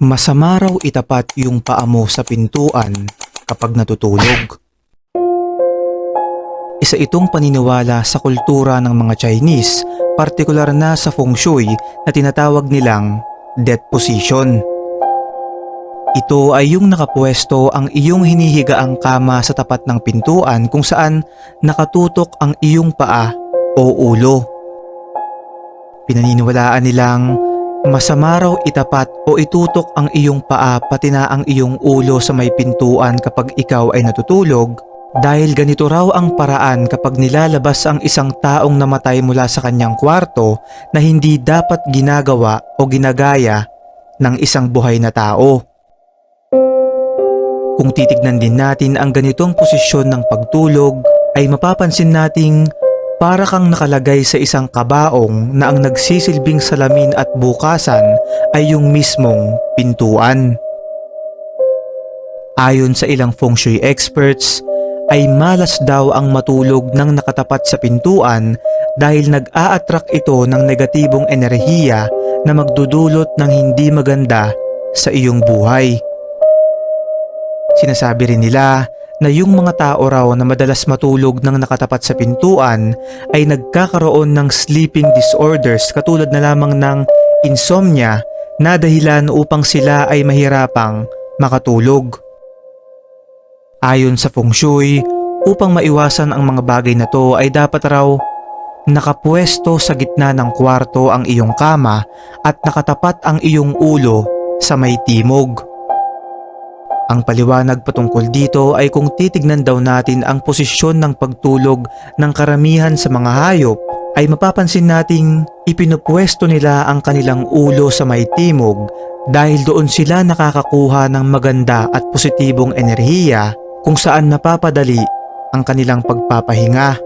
Masama raw itapat yung paa mo sa pintuan kapag natutulog. Isa itong paniniwala sa kultura ng mga Chinese, partikular na sa feng shui na tinatawag nilang death position. Ito ay yung nakapwesto ang iyong hinihigaang kama sa tapat ng pintuan kung saan nakatutok ang iyong paa o ulo. Pinaniniwalaan nilang masama raw itapat o itutok ang iyong paa pati na ang iyong ulo sa may pintuan kapag ikaw ay natutulog dahil ganito raw ang paraan kapag nilalabas ang isang taong namatay mula sa kanyang kwarto na hindi dapat ginagawa o ginagaya ng isang buhay na tao. Kung titignan din natin ang ganitong posisyon ng pagtulog ay mapapansin nating para kang nakalagay sa isang kabaong na ang nagsisilbing salamin at bukasan ay yung mismong pintuan. Ayon sa ilang feng shui experts, ay malas daw ang matulog ng nakatapat sa pintuan dahil nag-a-attract ito ng negatibong enerhiya na magdudulot ng hindi maganda sa iyong buhay. Sinasabi rin nila na yung mga tao raw na madalas matulog ng nakatapat sa pintuan ay nagkakaroon ng sleeping disorders katulad na lamang ng insomnia na dahilan upang sila ay mahirapang makatulog. Ayon sa feng shui, upang maiwasan ang mga bagay na to ay dapat raw nakapwesto sa gitna ng kwarto ang iyong kama at nakatapat ang iyong ulo sa may timog. Ang paliwanag patungkol dito ay kung titignan daw natin ang posisyon ng pagtulog ng karamihan sa mga hayop ay mapapansin nating ipinupwesto nila ang kanilang ulo sa may timog dahil doon sila nakakakuha ng maganda at positibong enerhiya kung saan napapadali ang kanilang pagpapahinga.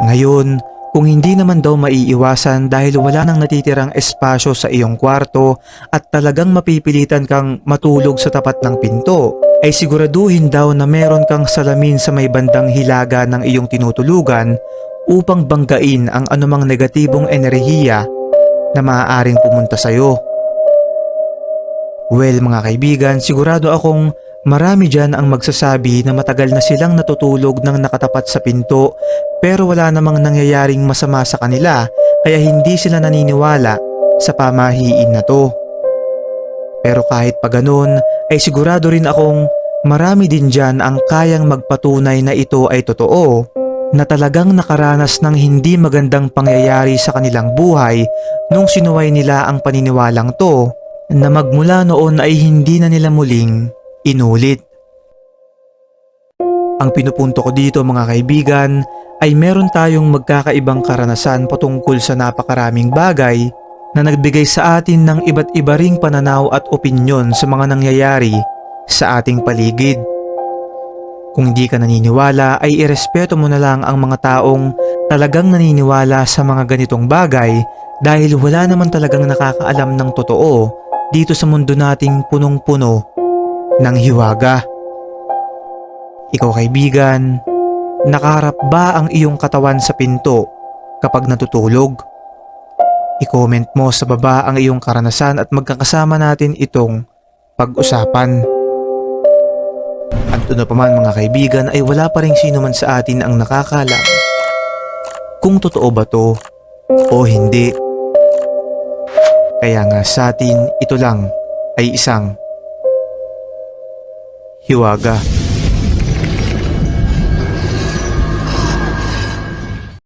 Ngayon, kung hindi naman daw maiiwasan dahil wala nang natitirang espasyo sa iyong kwarto at talagang mapipilitan kang matulog sa tapat ng pinto, ay siguraduhin daw na meron kang salamin sa may bandang hilaga ng iyong tinutulugan upang banggain ang anumang negatibong enerhiya na maaaring pumunta sa iyo. Well mga kaibigan, sigurado akong marami dyan ang magsasabi na matagal na silang natutulog ng nakatapat sa pinto pero wala namang nangyayaring masama sa kanila kaya hindi sila naniniwala sa pamahiin na to. Pero kahit pa ganun ay sigurado rin akong marami din dyan ang kayang magpatunay na ito ay totoo na talagang nakaranas ng hindi magandang pangyayari sa kanilang buhay nung sinuway nila ang paniniwalang to na magmula noon ay hindi na nila muling inulit. Ang pinupunto ko dito mga kaibigan ay meron tayong magkakaibang karanasan patungkol sa napakaraming bagay na nagbigay sa atin ng iba't iba ring pananaw at opinyon sa mga nangyayari sa ating paligid. Kung hindi ka naniniwala ay irespeto mo na lang ang mga taong talagang naniniwala sa mga ganitong bagay dahil wala naman talagang nakakaalam ng totoo dito sa mundo nating punong-puno ng hiwaga. Ikaw kaibigan, nakaharap ba ang iyong katawan sa pinto kapag natutulog? I-comment mo sa baba ang iyong karanasan at magkakasama natin itong pag-usapan. At ano pa man mga kaibigan ay wala pa rin sino man sa atin ang nakakalam kung totoo ba to o hindi. Kaya nga sa atin ito lang ay isang hiwaga.